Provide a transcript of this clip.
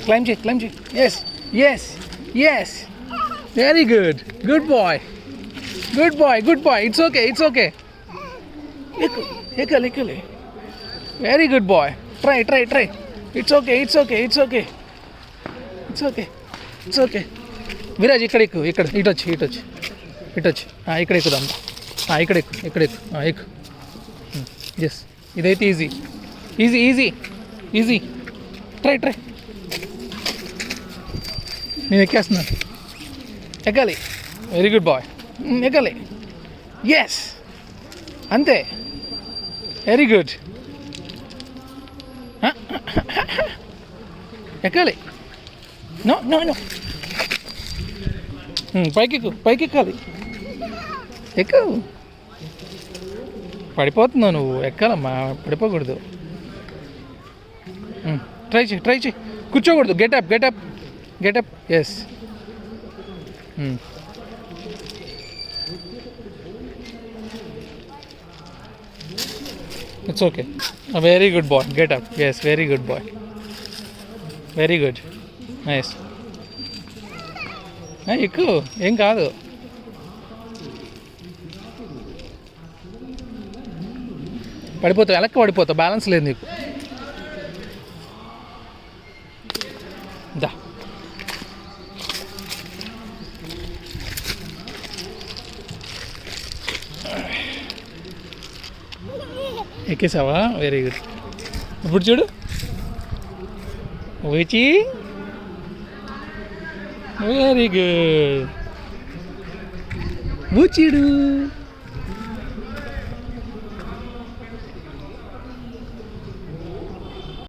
Claim చేయి. Yes very good boy. It's okay. ఎక్కలే. Very good boy. Try. It's okay. Viraj ఇక్కడ ఎక్కు. ఇటు వచ్చి ఇక్కడ ఎక్కుదాం. ఇక్కడ ఎక్కు. ఎస్ ఇదైతే ఈజీ. ట్రై. నేను ఎక్కేస్తున్నాను. ఎక్కాలి. Very good boy. ఎక్కాలి. ఎస్ అంతే. Very good. ఎక్కాలి. నో పైకి ఎక్కాలి. ఎక్కు. పడిపోతున్నావు నువ్వు. ఎక్కాలమ్మా, పడిపోకూడదు. ట్రై చేయి. కూర్చోకూడదు. Get up. Yes. It's okay. Very good boy. Get up. Yes very good boy. Very good. Nice. ఎక్కువ ఏం కాదు. వెనక్కి పడిపోతావు. బ్యాలెన్స్ లేదు నీకు. దా. ఎక్కేసావా? Very good. ఇప్పుడు చూడు. వచ్చి వెరీ గుడ్. బూచిడు.